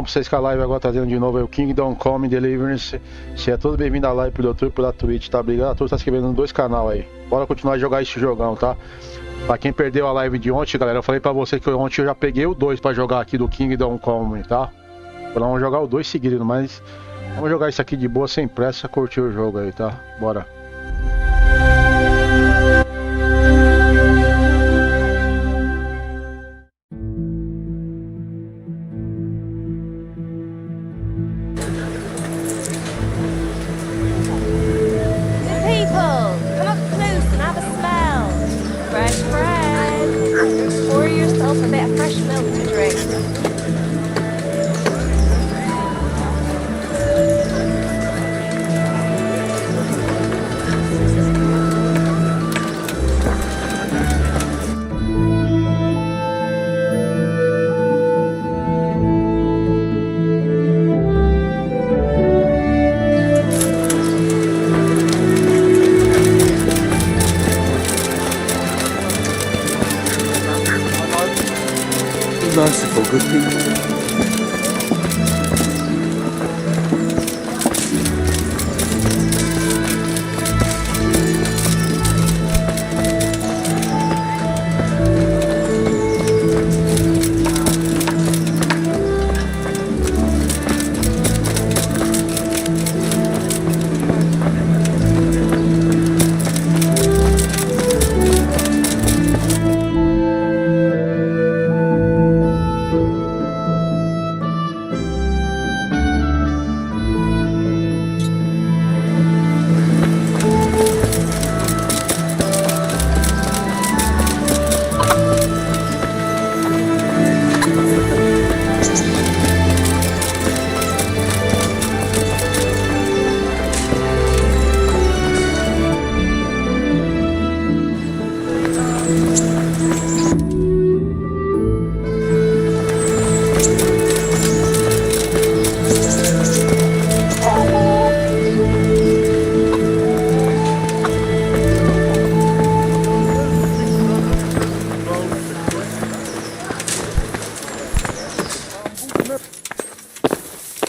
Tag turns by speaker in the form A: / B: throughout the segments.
A: então, pra vocês que a live agora trazendo de novo é o Kingdom Come Deliverance. Seja todo bem-vindo à live pelo YouTube, pela Twitch, tá? Obrigado a todos que tá se inscrevendo nos 2 canais aí. Bora continuar a jogar esse jogão, tá? Pra quem perdeu a live de ontem, galera, eu falei pra você que ontem eu já peguei o 2 pra jogar aqui do Kingdom Come, tá? Agora vamos jogar o 2 seguido, mas vamos jogar isso aqui de boa, sem pressa, curtir o jogo aí, tá? Bora.
B: Merciful, good people.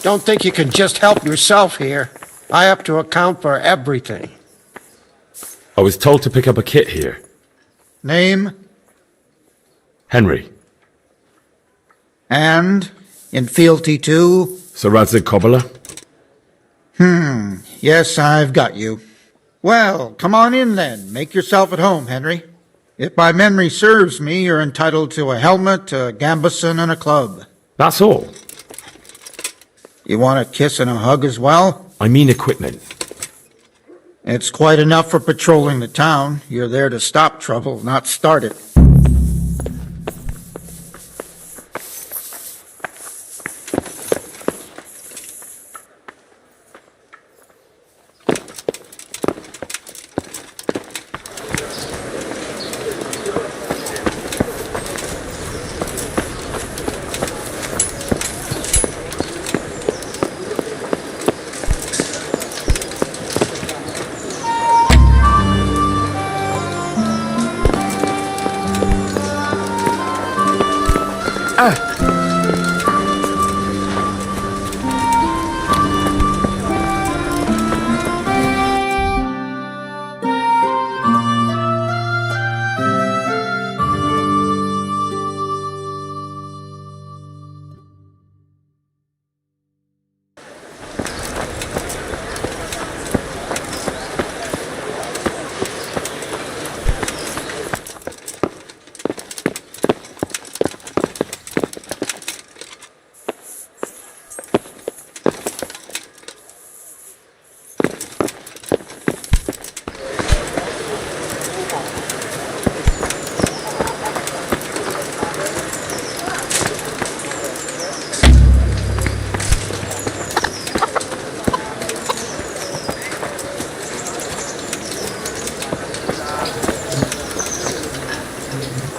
C: Don't think you can just help yourself here. I have to account for everything.
D: I was told to pick up a kit here.
C: Name?
D: Henry.
C: And? In fealty to?
D: Sir Radzig Cobbler.
C: Yes, I've got you. Well, come on in then. Make yourself at home, Henry. If my memory serves me, you're entitled to a helmet, a gambeson, and a club.
D: That's all.
C: You want a kiss and a hug as well?
D: I mean equipment.
C: It's quite enough for patrolling the town. You're there to stop trouble, not start it.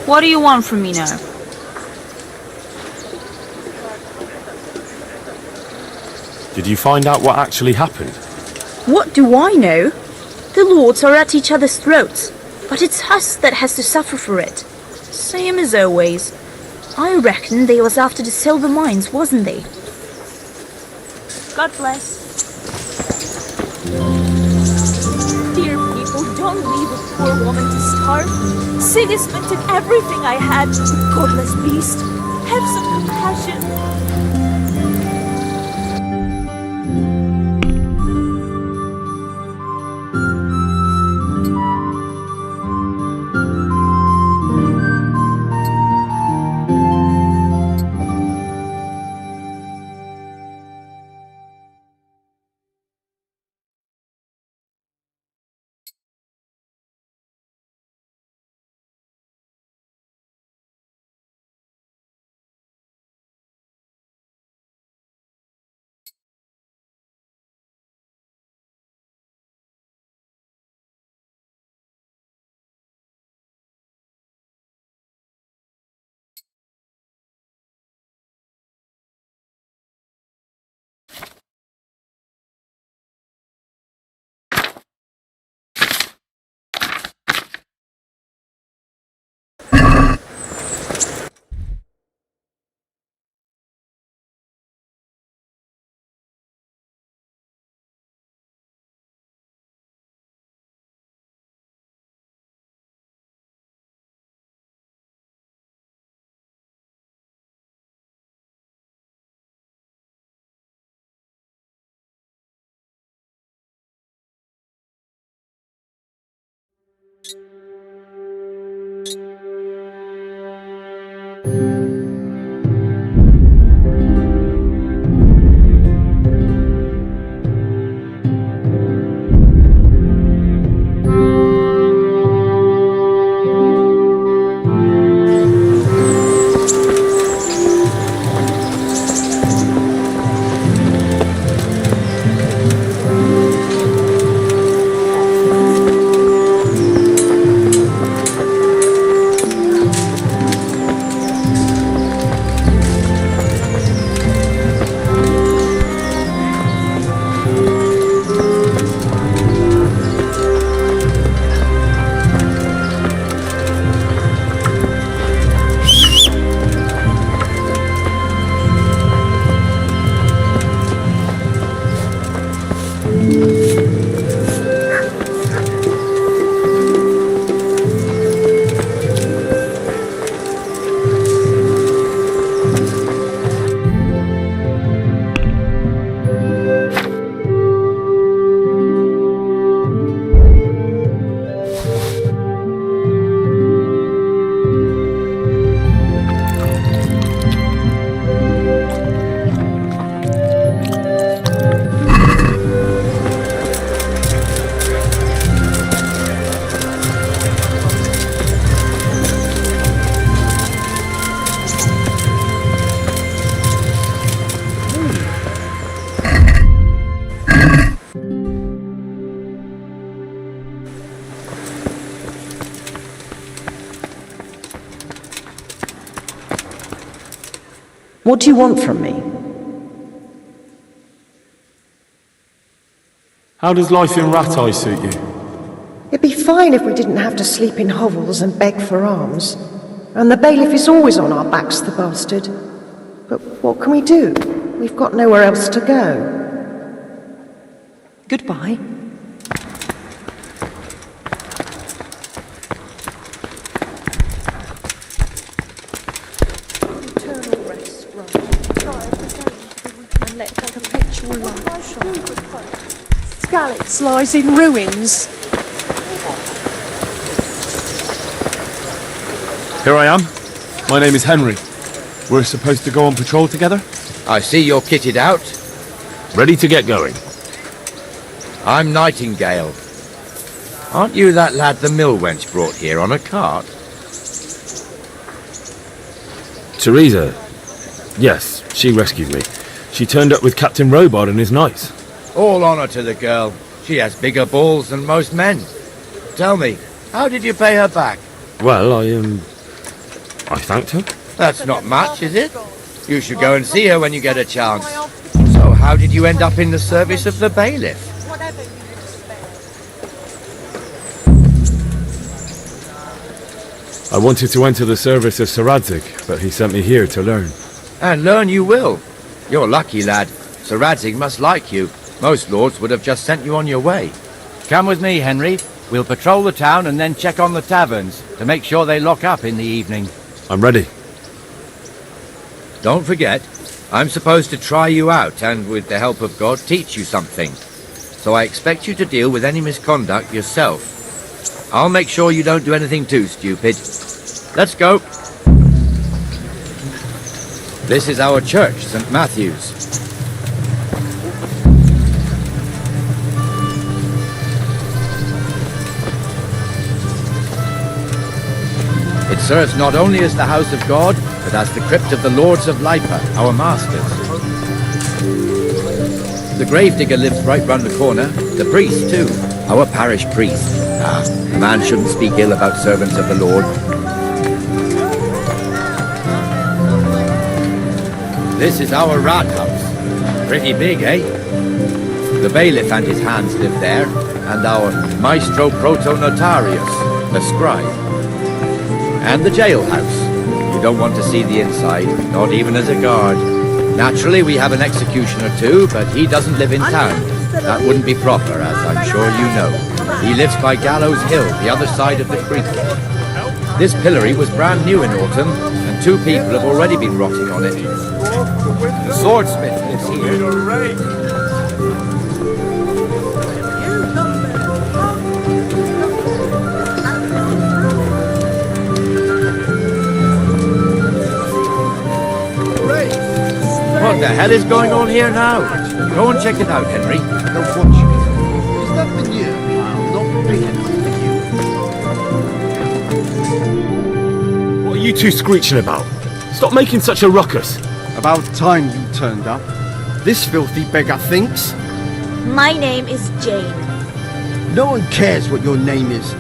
E: What do you want from me now?
D: Did you find out what actually happened?
E: What do I know? The lords are at each other's throats, but it's us that has to suffer for it. Same as always. I reckon they was after the silver mines, wasn't they? God bless. Dear people, don't leave a poor woman to starve. Sigismund took everything I had. Godless beast. Have some compassion.
B: What do you want from me?
D: How does life in Rattay suit you?
B: It'd be fine if we didn't have to sleep in hovels and beg for alms. And the bailiff is always on our backs, the bastard. But what can we do? We've got nowhere else to go. Goodbye. Eternal rest, right? And let the perpetual light shine. Skalitz lies in ruins.
D: Here I am. My name is Henry. We're supposed to go on patrol together?
F: I see you're kitted out.
D: Ready to get going.
F: I'm Nightingale. Aren't you that lad the mill wench brought here on a cart?
D: Teresa. Yes, she rescued me. She turned up with Captain Robard and his knights.
F: All honour to the girl. She has bigger balls than most men. Tell me, how did you pay her back?
D: Well, I thanked her.
F: That's not much, is it? You should go and see her when you get a chance. So how did you end up in the service of the bailiff?
D: I wanted to enter the service of Sir Radzik, but he sent me here to learn.
F: And learn you will. You're lucky, lad. Sir Radzig must like you. Most lords would have just sent you on your way. Come with me, Henry. We'll patrol the town and then check on the taverns to make sure they lock up in the evening.
D: I'm ready.
F: Don't forget, I'm supposed to try you out and, with the help of God, teach you something. So I expect you to deal with any misconduct yourself. I'll make sure you don't do anything too stupid. Let's go. This is our church, St. Matthew's. It serves not only as the house of God, but as the crypt of the Lords of Lipa, our masters. The gravedigger lives right round the corner. The priest, too. Our parish priest. A man shouldn't speak ill about servants of the Lord. This is our rat house. Pretty big, eh? The bailiff and his hands live there, and our maestro proto-notarius, the scribe. And the jailhouse. You don't want to see the inside, not even as a guard. Naturally, we have an executioner too, but he doesn't live in town. That wouldn't be proper, as I'm sure you know. He lives by Gallows Hill, the other side of the creek. This pillory was brand new in autumn, and 2 people have already been rotting on it. The swordsmith lives here. What the hell is going on here now? Go and check it out, Henry.
G: Don't watch it. Is that the new? I'm not big enough for you.
D: What are you two screeching about? Stop making such a ruckus.
G: About time you turned up. This filthy beggar thinks.
E: My name is Jane.
G: No one cares what your name is.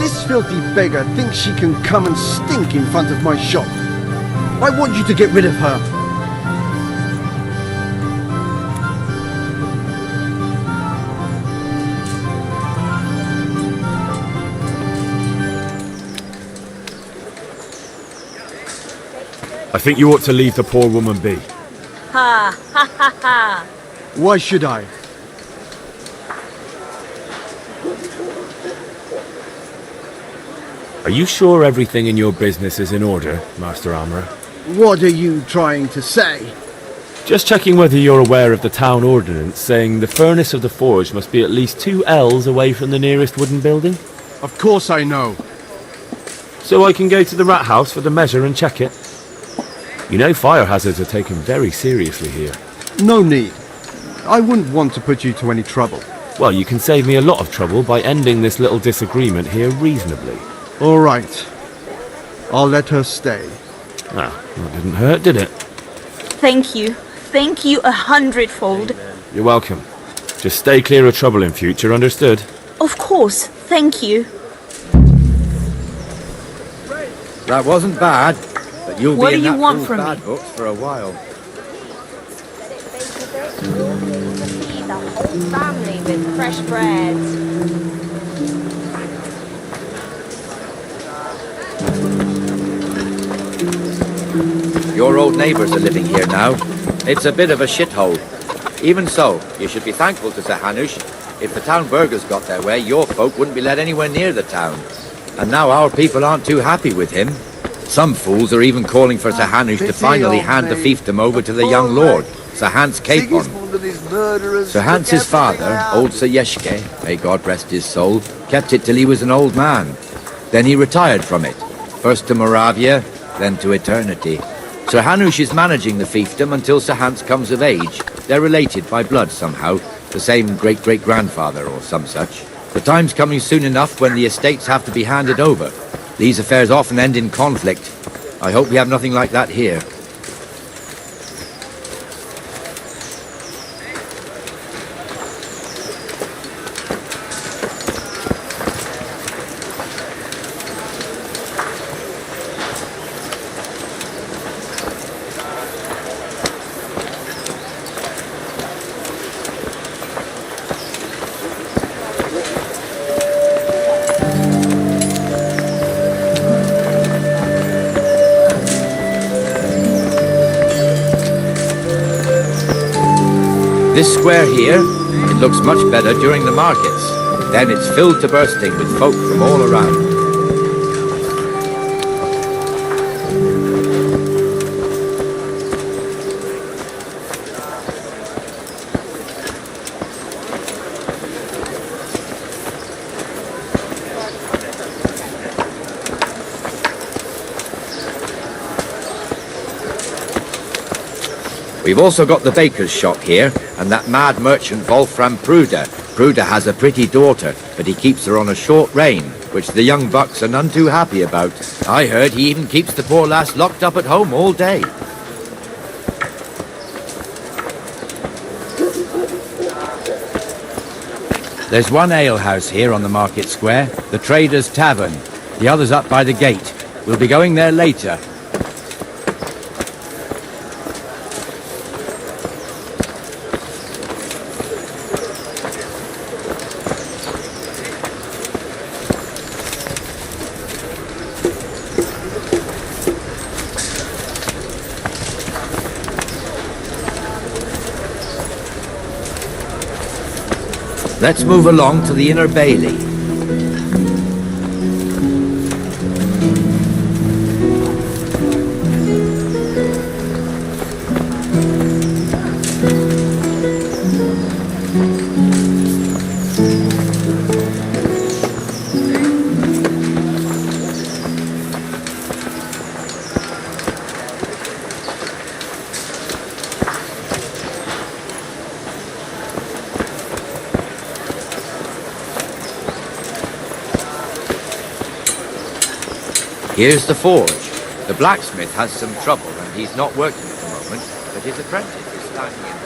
G: This filthy beggar thinks she can come and stink in front of my shop. I want you to get rid of her.
D: I think you ought to leave the poor woman be.
E: Ha ha ha ha.
G: Why should I?
D: Are you sure everything in your business is in order, Master Armourer?
G: What are you trying to say?
D: Just checking whether you're aware of the town ordinance saying the furnace of the forge must be at least 2 ells away from the nearest wooden building.
G: Of course I know.
D: So I can go to the rat house for the measure and check it. You know fire hazards are taken very seriously here.
G: No need. I wouldn't want to put you to any trouble.
D: Well, you can save me a lot of trouble by ending this little disagreement here reasonably.
G: All right. I'll let her stay.
D: Ah, that didn't hurt, did it?
E: Thank you. Thank you 100-fold.
D: You're welcome. Just stay clear of trouble in future, understood?
E: Of course. Thank you.
F: That wasn't bad, but you'll
E: What
F: be in
E: do you
F: that
E: want
F: fool's
E: from me?
F: bad books for a while.
H: Feed the whole family with fresh bread.
F: Your old neighbours are living here now. It's a bit of a shithole. Even so, you should be thankful to Sir Hanush. If the town burghers got their way, your folk wouldn't be let anywhere near the town. And now our people aren't too happy with him. Some fools are even calling for Sir Hanush to finally hand the fiefdom over to the young lord, Sir Hans Capon. Sir Hans's father, old Sir Yeshke, may God rest his soul, kept it till he was an old man. Then he retired from it, first to Moravia, then to eternity. Sir Hanush is managing the fiefdom until Sir Hans comes of age. They're related by blood somehow, the same great-great-grandfather or some such. The time's coming soon enough when the estates have to be handed over. These affairs often end in conflict. I hope we have nothing like that here. This square here, it looks much better during the markets. Then it's filled to bursting with folk from all around. We've also got the baker's shop here, and that mad merchant Wolfram Pruder. Pruder has a pretty daughter, but he keeps her on a short rein, which the young bucks are none too happy about. I heard he even keeps the poor lass locked up at home all day. There's one alehouse here on the market square, the Trader's Tavern. The other's up by the gate. We'll be going there later. Let's move along to the Inner Bailey. Here's the forge. The blacksmith has some trouble and he's not working at the moment, but his apprentice is standing in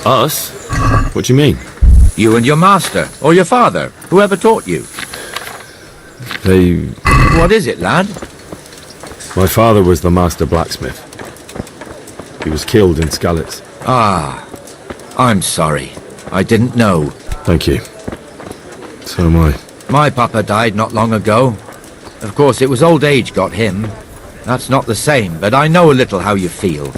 F: there.
D: Us? What do you mean?
F: You and your master, or your father, whoever taught you.
D: They...
F: What is it, lad?
D: My father was the master blacksmith. He was killed in Skalitz.
F: Ah, I'm sorry. I didn't know.
D: Thank you. So am I.
F: My papa died not long ago. Of course, it was old age got him. That's not the same, but I know a little how you feel.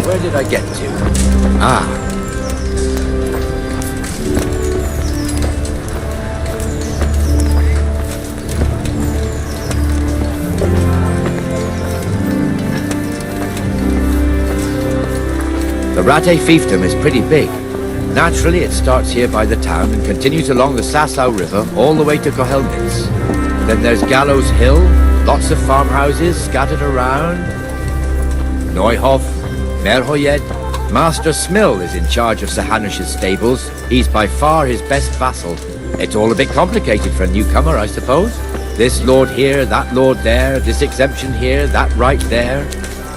F: Where did I get to? Ah. The Rate fiefdom is pretty big. Naturally, it starts here by the town and continues along the Sasau River all the way to Kohelnitz. Then there's Gallows Hill, lots of farmhouses scattered around. Neuhof, Merhoyed. Master Smill is in charge of Sir Hanush's stables. He's by far his best vassal. It's all a bit complicated for a newcomer, I suppose. This lord here, that lord there, this exemption here, that right there.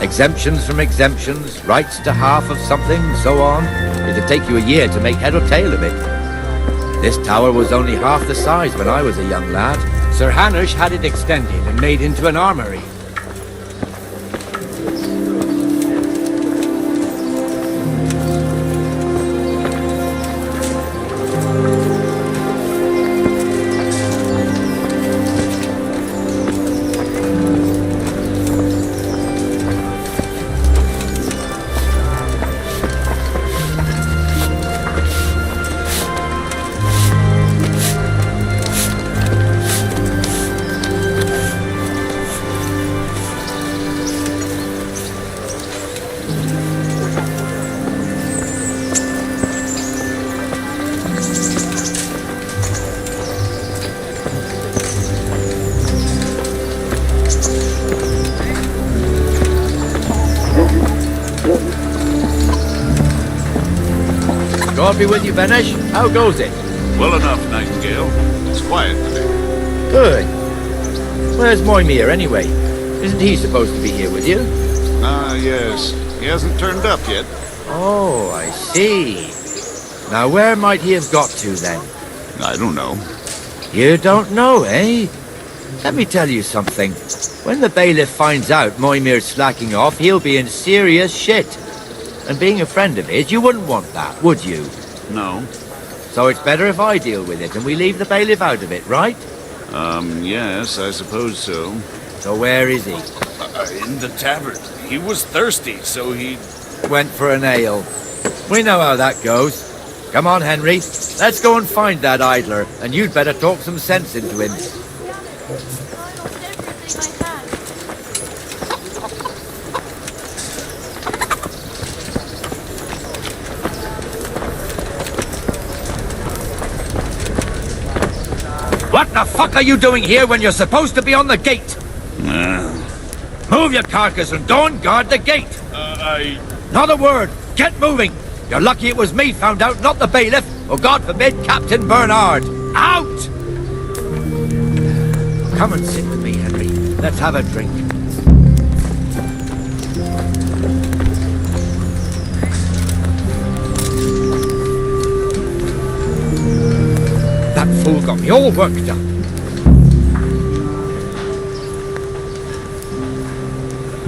F: Exemptions from exemptions, rights to half of something, so on. It'd take you a year to make head or tail of it. This tower was only half the size when I was a young lad. Sir Hanush had it extended and made into an armory. God be with you, Benesh. How goes it?
I: Well enough, Nightingale. It's quiet today.
F: Good. Where's Moimir, anyway? Isn't he supposed to be here with you?
I: Ah, yes. He hasn't turned up yet.
F: Oh, I see. Now where might he have got to then?
I: I don't know.
F: You don't know, eh? Let me tell you something. When the bailiff finds out Moimir's slacking off, he'll be in serious shit. And being a friend of his, you wouldn't want that, would you?
I: No.
F: So it's better if I deal with it and we leave the bailiff out of it, right?
I: Yes, I suppose so.
F: So where is he?
I: In the tavern. He was thirsty, so he...
F: Went for an ale. We know how that goes. Come on, Henry. Let's go and find that idler, and you'd better talk some sense into him. What the fuck are you doing here when you're supposed to be on the gate? Move your carcass and go and guard the gate. Not a word. Get moving. You're lucky it was me found out, not the bailiff, or God forbid, Captain Bernard. Out! Come and sit with me, Henry. Let's have a drink. That fool got me all worked up.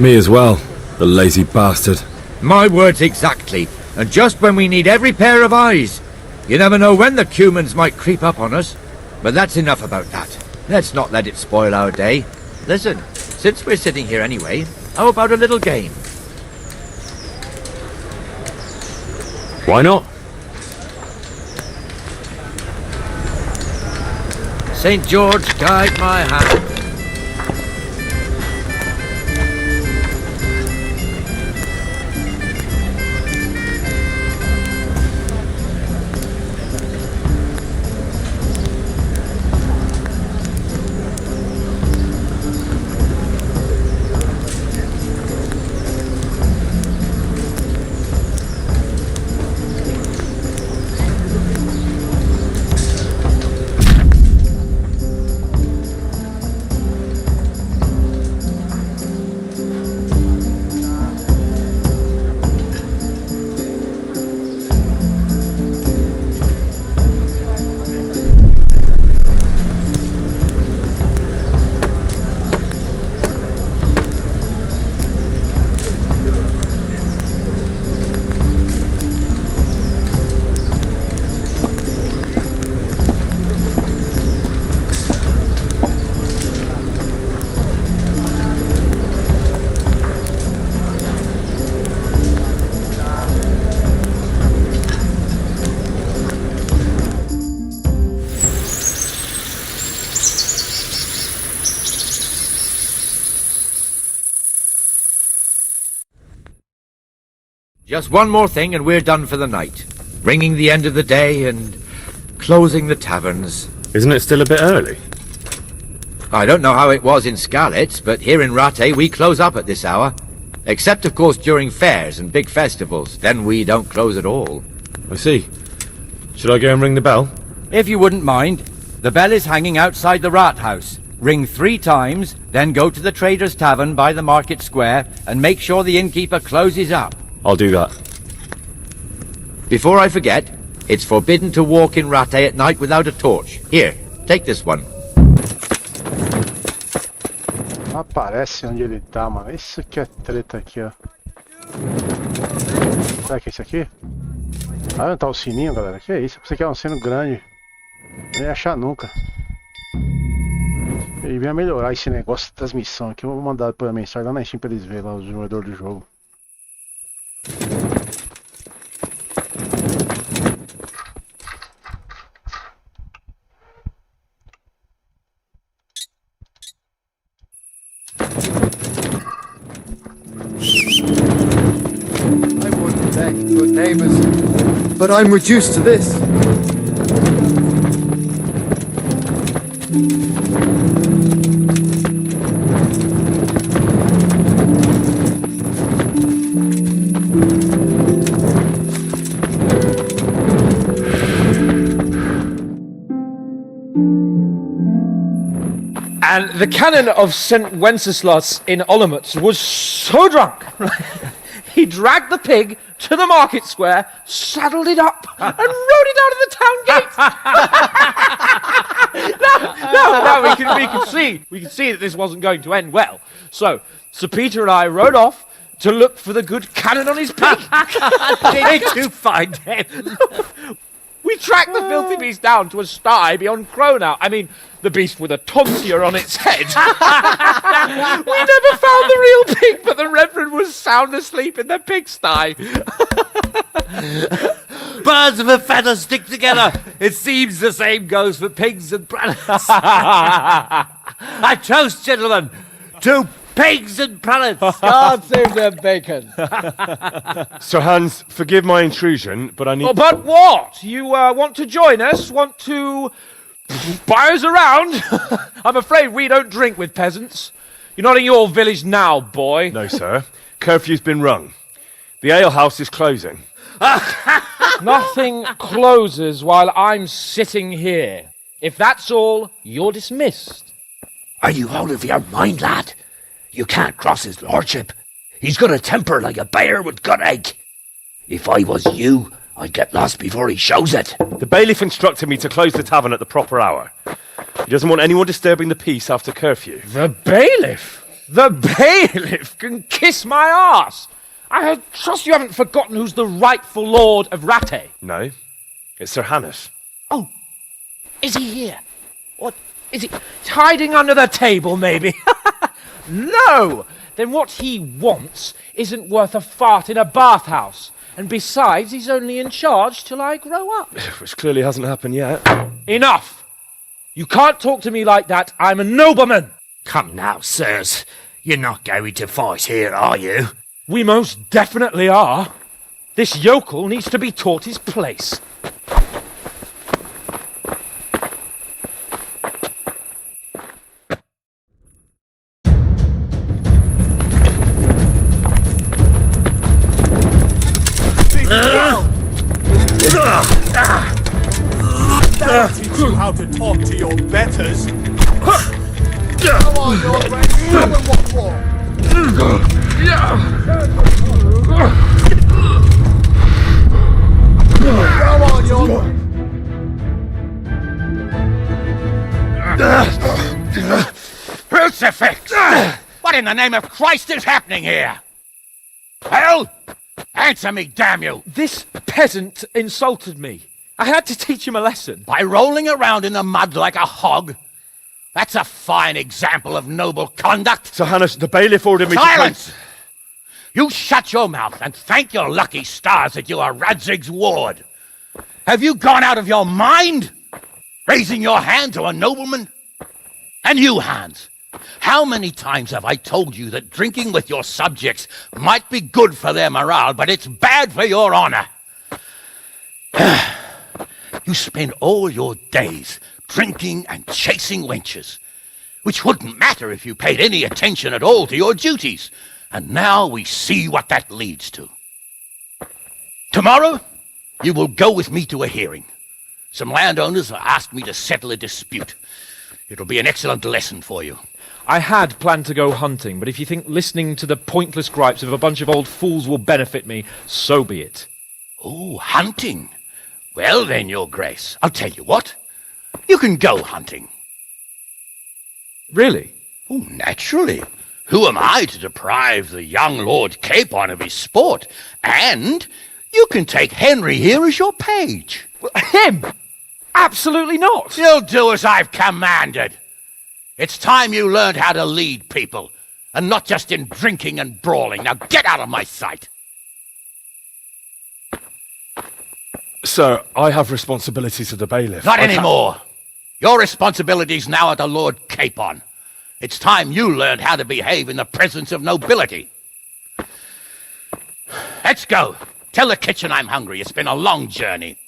D: Me as well, the lazy bastard.
F: My words exactly. And just when we need every pair of eyes. You never know when the Cumans might creep up on us. But that's enough about that. Let's not let it spoil our day. Listen, since we're sitting here anyway, how about a little game?
D: Why not?
F: St. George, guide my hand. Just one more thing and we're done for the night. Ringing the end of the day and closing the taverns.
D: Isn't it still a bit early?
F: I don't know how it was in Skalitz, but here in Rattay we close up at this hour. Except, of course, during fairs and big festivals. Then we don't close at all.
D: I see. Should I go and ring the bell?
F: If you wouldn't mind, the bell is hanging outside the Rathaus. Ring 3 times, then go to the Trader's Tavern by the Market Square and make sure the innkeeper closes up.
D: I'll do that.
F: Before I forget, it's forbidden to walk in Rattay at night without a torch. Here, take this one.
A: Aparece onde ele tá, mano. Isso que é treta aqui, ó. Será que é isso aqui? Ah, não tá o sininho, galera. Que é isso? Eu pensei que era um sino grande. Não ia achar nunca. Ele vinha melhorar esse negócio de transmissão aqui. Eu vou mandar por mensagem lá na Steam pra eles verem lá, os jogadores do jogo.
G: I wouldn't beg good neighbors, but I'm reduced to this.
J: And the canon of St. Wenceslas in Olomouc was so drunk, he dragged the pig to the market square, saddled it up, and rode it out of the town gate. No, we can see that this wasn't going to end well. So, Sir Peter and I rode off to look for the good cannon on his pig.
K: Did you find him?
J: We tracked the filthy beast down to a sty beyond Cronow. I mean, the beast with a tonsure on its head. We never found the real pig, but the Reverend was sound asleep in the pigsty.
K: Birds of a feather stick together. It seems the same goes for pigs and prelates. I toast, gentlemen, to pigs and prelates.
J: God save the bacon.
D: Sir Hans, forgive my intrusion, but I need...
J: Oh, but what? You want to join us? Want to buy us around? I'm afraid we don't drink with peasants. You're not in your village now, boy.
D: No, sir. Curfew's been rung. The alehouse is closing.
J: Nothing closes while I'm sitting here. If that's all, you're dismissed.
K: Are you out of your mind, lad? You can't cross his lordship. He's got a temper like a bear with gut ache. If I was you, I'd get lost before he shows it.
D: The bailiff instructed me to close the tavern at the proper hour. He doesn't want anyone disturbing the peace after curfew.
J: The bailiff? The bailiff can kiss my arse. I trust you haven't forgotten who's the rightful lord of Rattay.
D: No, it's Sir Hannes.
J: Oh, is he here? What, is he hiding under the table, maybe? No! Then what he wants isn't worth a fart in a bathhouse. And besides, he's only in charge till I grow up.
D: Which clearly hasn't happened yet.
J: Enough! You can't talk to me like that. I'm a nobleman.
K: Come now, sirs. You're not going to fight here, are you?
J: We most definitely are. This yokel needs to be taught his place.
I: That'll teach you how to talk to your betters. Come on, your friend. Come and walk more. Come on, your
K: Crucifix! What in the name of Christ is happening here? Hell? Answer me, damn you!
J: This peasant insulted me. I had to teach him a lesson.
K: By rolling around in the mud like a hog? That's a fine example of noble conduct.
D: Sir Hannes, the bailiff ordered me
K: Silence!
D: to...
K: You shut your mouth and thank your lucky stars that you are Radzig's ward. Have you gone out of your mind? Raising your hand to a nobleman? And you, Hans, how many times have I told you that drinking with your subjects might be good for their morale, but it's bad for your honor? You spend all your days drinking and chasing wenches, which wouldn't matter if you paid any attention at all to your duties. And now we see what that leads to. Tomorrow, you will go with me to a hearing. Some landowners have asked me to settle a dispute. It'll be an excellent lesson for you.
J: I had planned to go hunting, but if you think listening to the pointless gripes of a bunch of old fools will benefit me, so be it.
K: Oh, hunting. Well then, Your Grace, I'll tell you what. You can go hunting.
J: Really?
K: Oh, naturally. Who am I to deprive the young Lord Capon of his sport? And you can take Henry here as your page.
J: Him? Absolutely not.
K: You'll do as I've commanded. It's time you learned how to lead people, and not just in drinking and brawling. Now get out of my sight.
D: Sir, I have responsibilities to the bailiff.
K: Not anymore. Your responsibilities now are to Lord Capon. It's time you learned how to behave in the presence of nobility. Let's go. Tell the kitchen I'm hungry. It's been a long journey.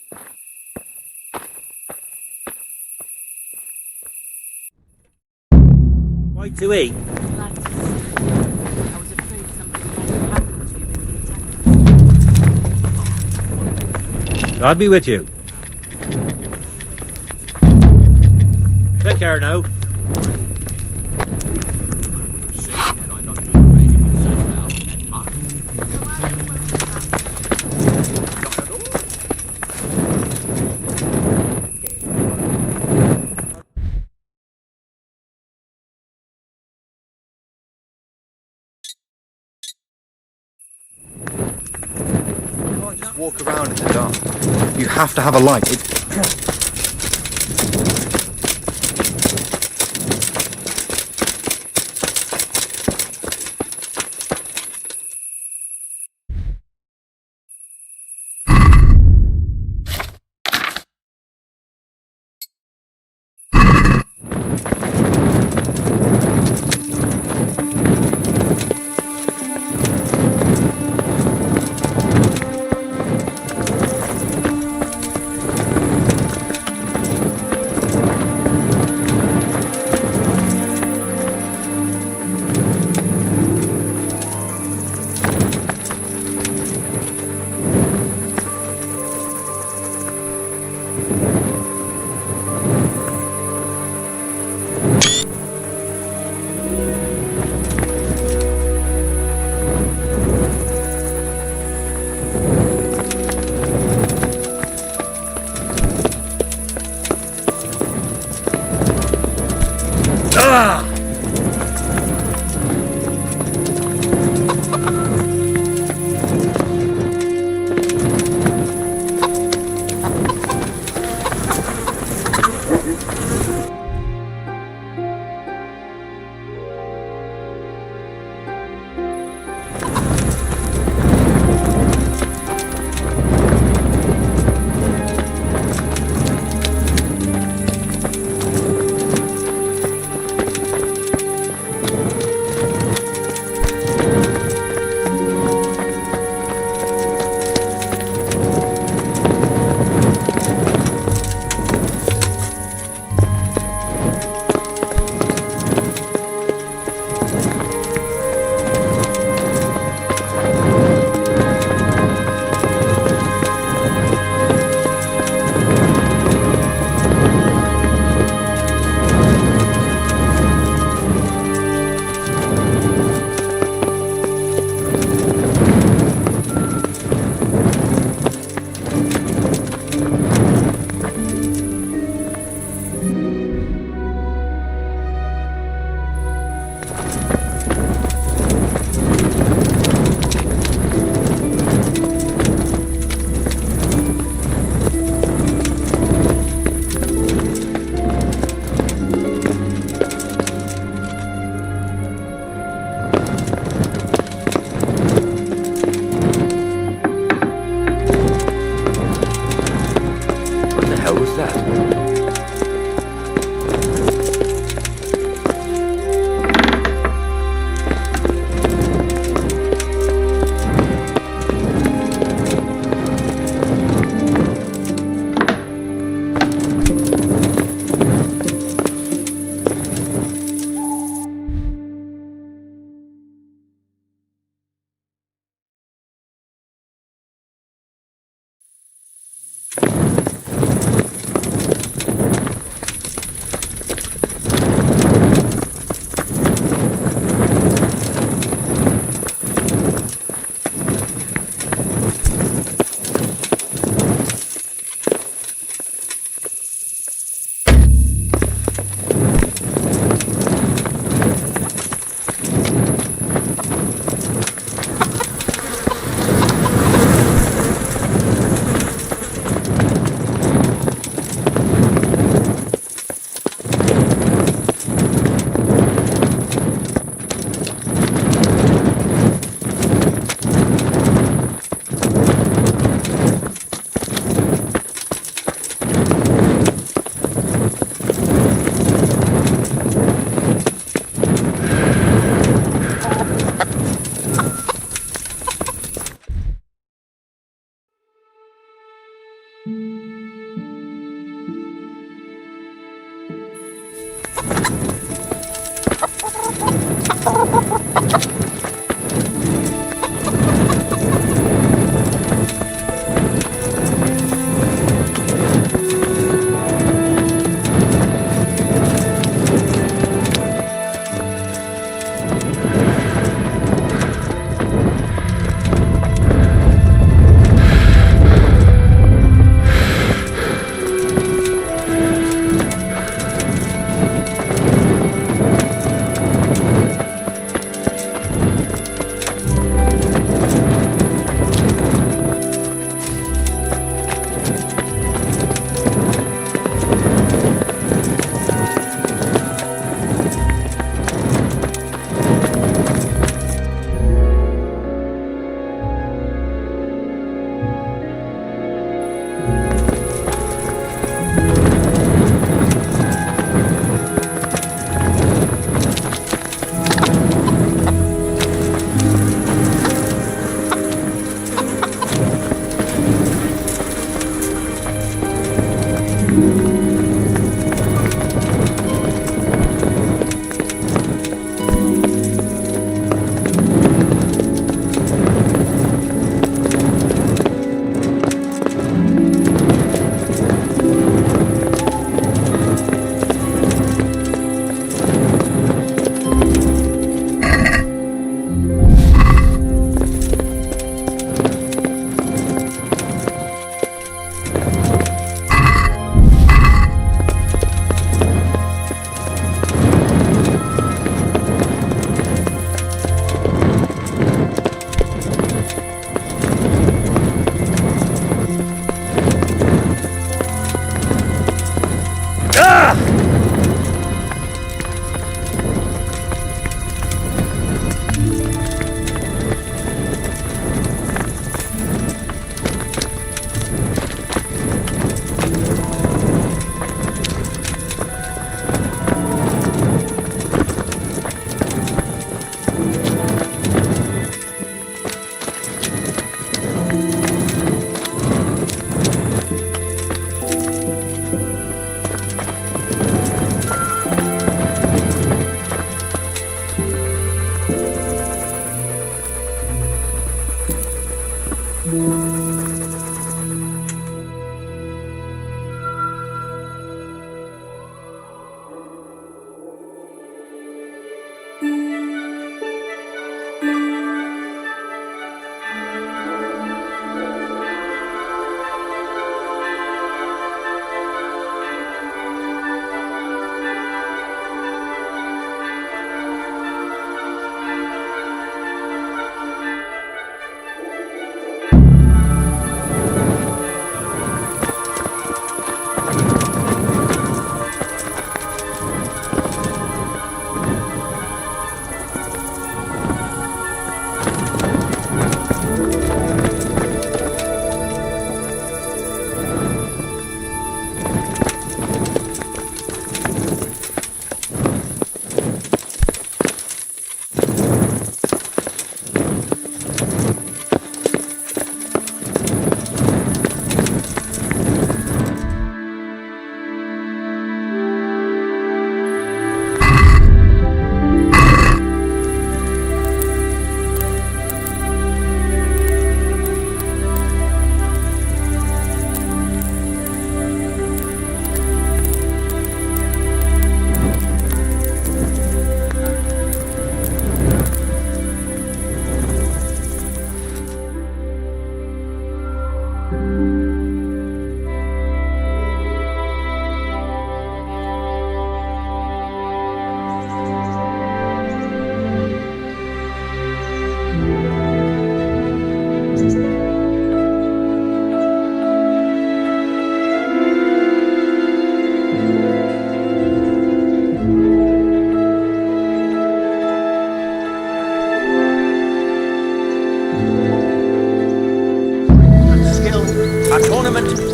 L: Right to eat? I'll be with you. Take care now.
F: walk around in the dark. You have to have a light.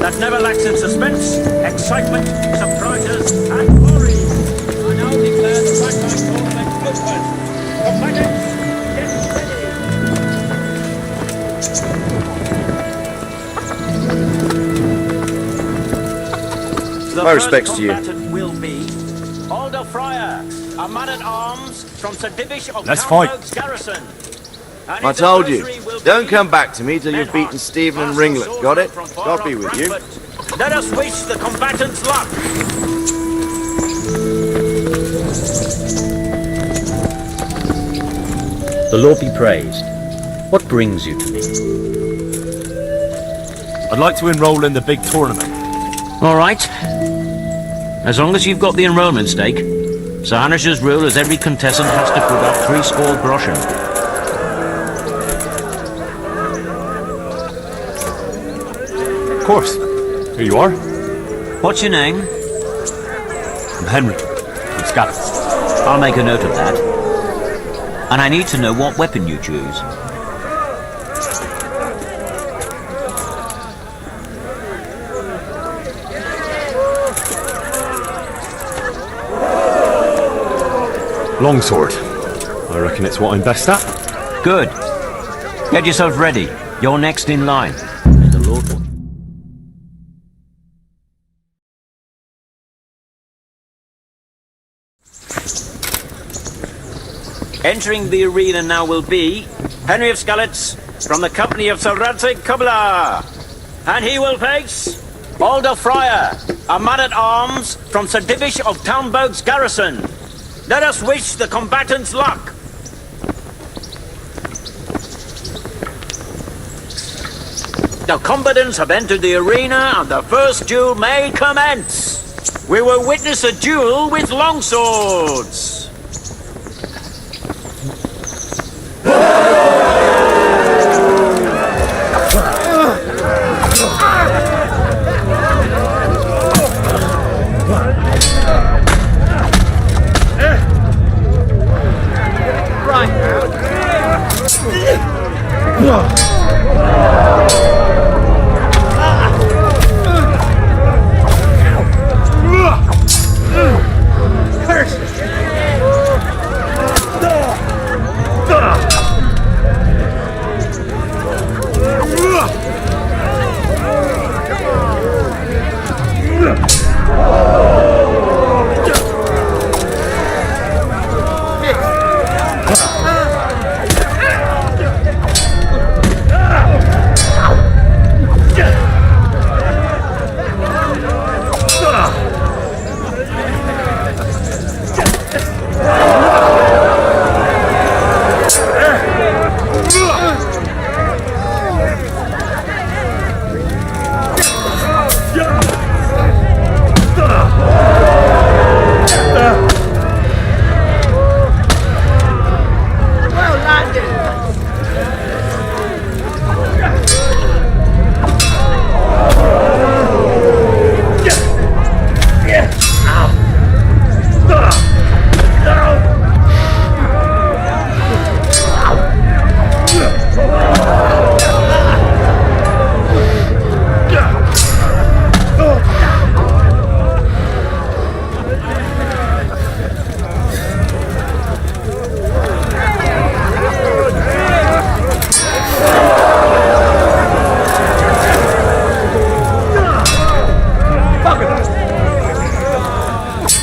L: that never lacks in suspense, excitement, surprises, and glory. I now declare the Ragtime Tournament open. Combatants, get ready.
F: My respects to you.
L: Will be Alder Friar, a man-at-arms from Sir Divish of
F: Let's fight.
L: Townburg's garrison. And
F: I
L: his
F: told you,
L: adversary will
F: don't
L: be
F: come back to me till you've beaten Stephen and Ringlet. Got it? God be with you.
L: Let us wish the combatants luck.
M: The Lord be praised. What brings you to me?
D: I'd like to enroll in the big tournament.
M: All right. As long as you've got the enrollment stake. Sir Hanish's rule is every contestant has to put up 3 groschen.
D: Of course. Here you are.
M: What's your name?
D: I'm Henry. From Scotland.
M: I'll make a note of that. And I need to know what weapon you choose.
D: Longsword. I reckon it's what I'm best at.
M: Good. Get yourself ready. You're next in line. May the Lord watch. Entering the arena now will be Henry of Skalitz from the company of Sir Radzig Kubla. And he will face Alder Friar, a man-at-arms from Sir Divish of Townburg's garrison. Let us wish the combatants luck. The combatants have entered the arena and the first duel may commence. We will witness a duel with longswords.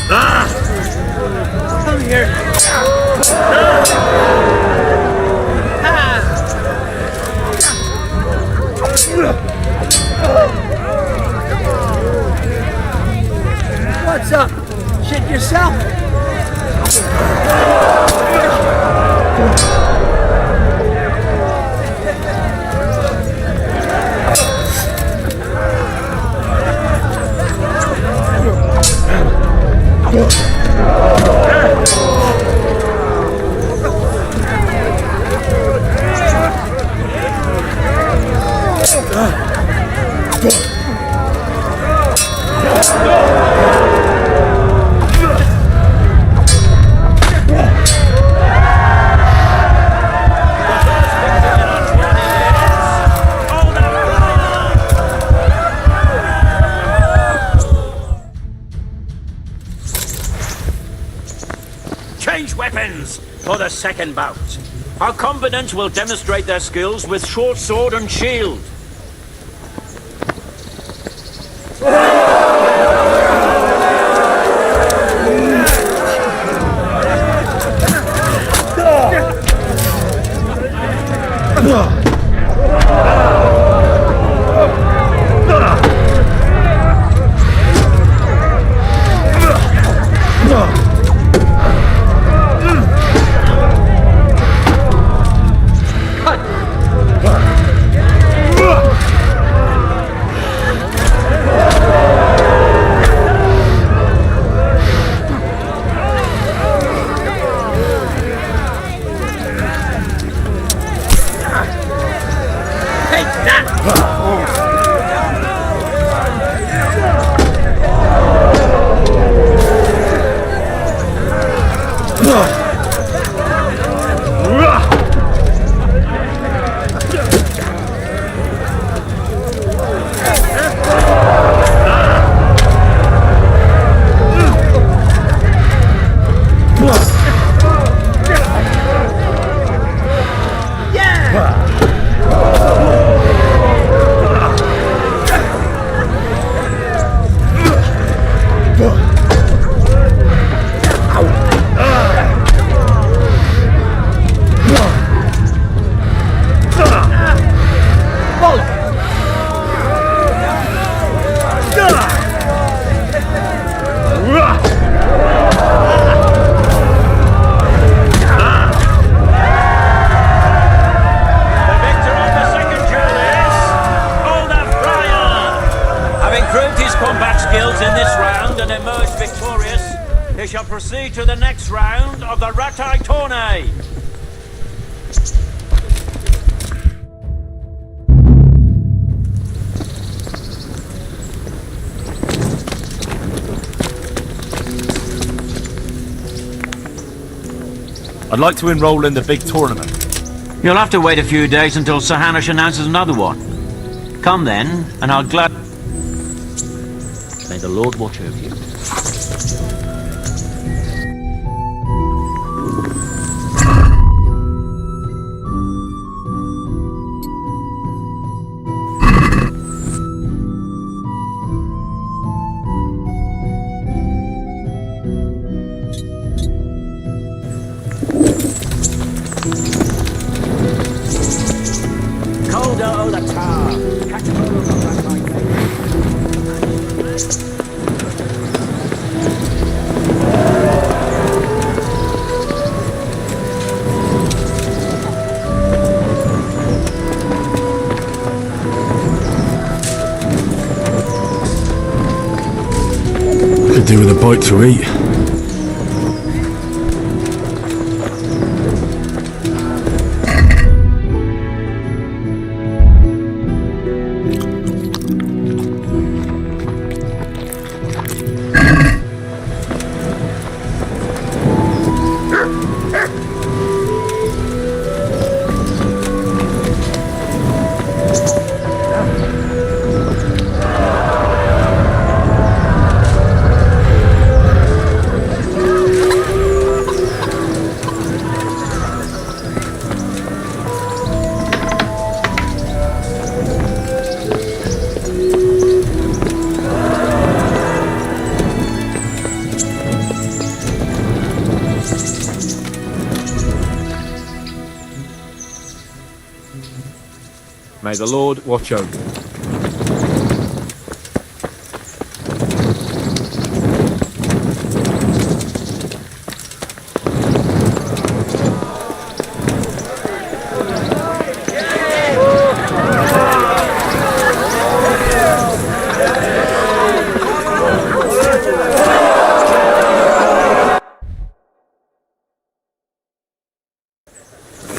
J: Come here.
L: What's up? Shit yourself?
M: Change weapons for the second bout. Our combatants will demonstrate their skills with short sword and shield. We shall proceed to the next round of the Ratai Tourney.
D: I'd like to enroll in the big tournament.
M: You'll have to wait a few days until Sir Hanush announces another one. Come then, and I'll glad... May the Lord watch over you.
D: Could do with a bite to eat. May the Lord watch over you.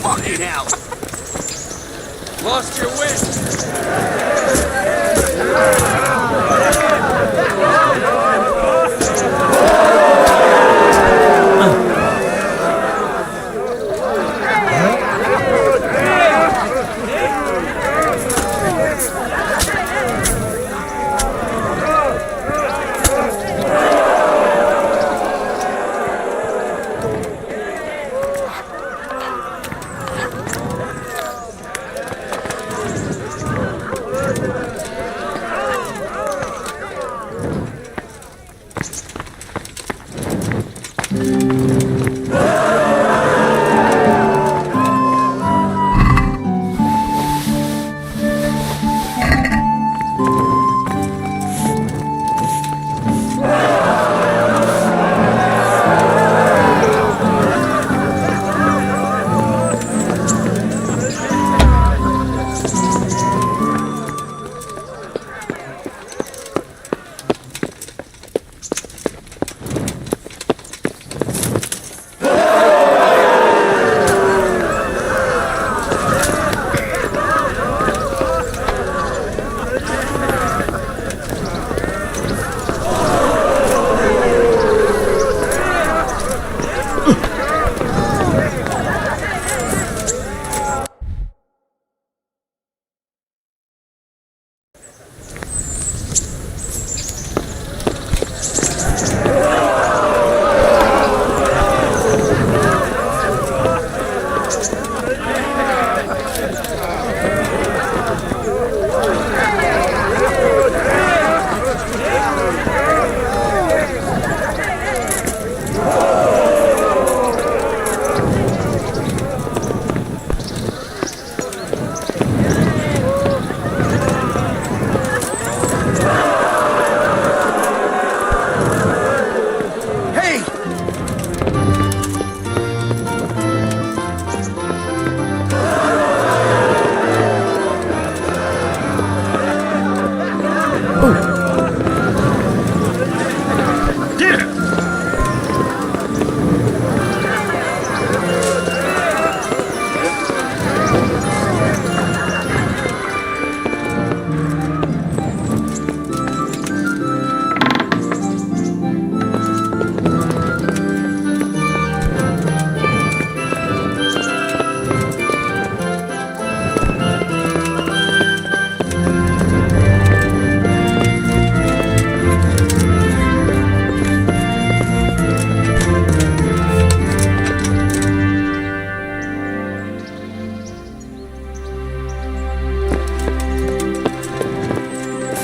L: Fucking hell! Lost your wit!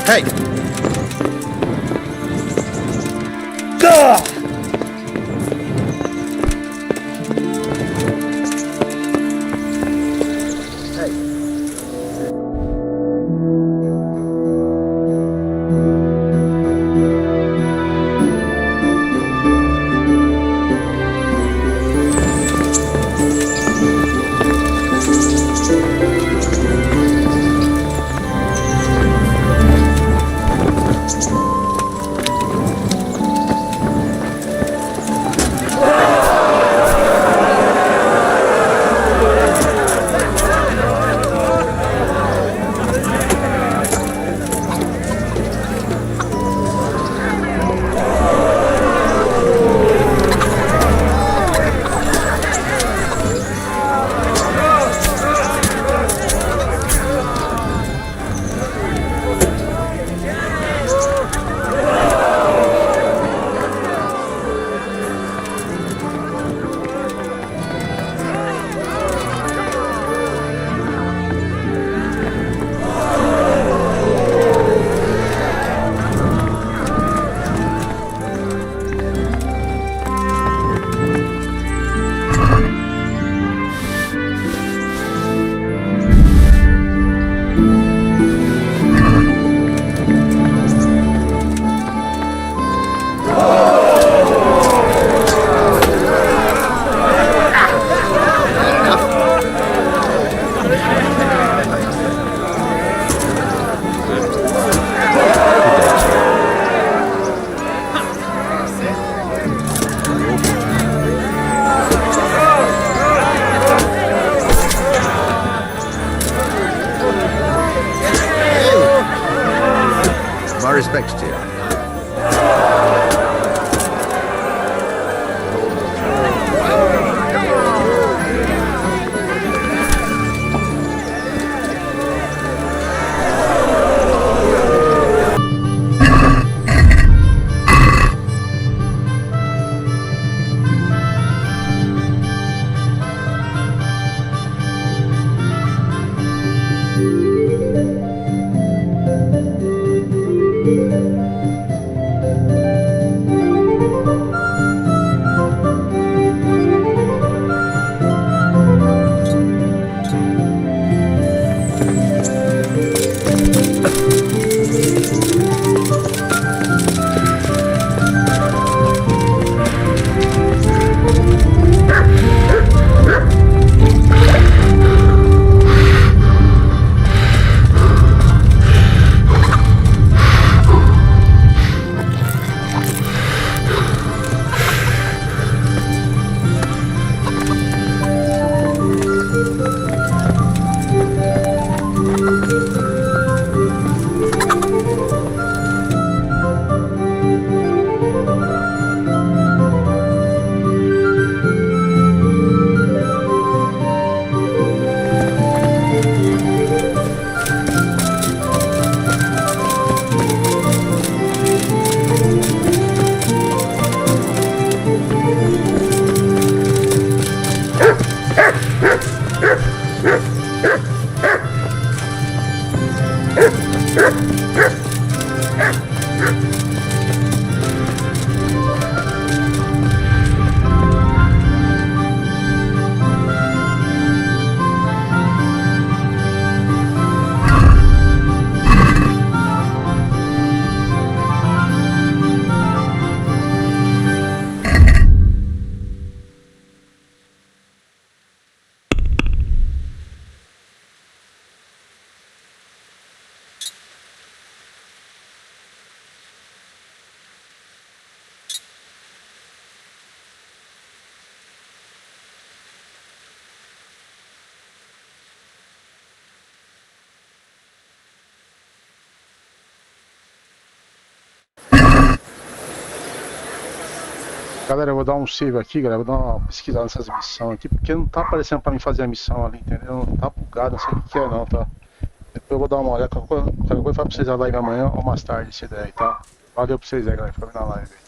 C: Hey!
G: respects to you.
A: Galera, eu vou dar um save aqui, galera. Eu vou dar uma pesquisada nessas missões aqui, porque não tá aparecendo pra mim fazer a missão ali, entendeu? Não tá bugado, não sei o que é não, tá? Depois eu vou dar uma olhada. Qualquer coisa eu falo pra vocês a live amanhã ou mais tarde, se der, tá? Valeu pra vocês aí, galera. Fica na live.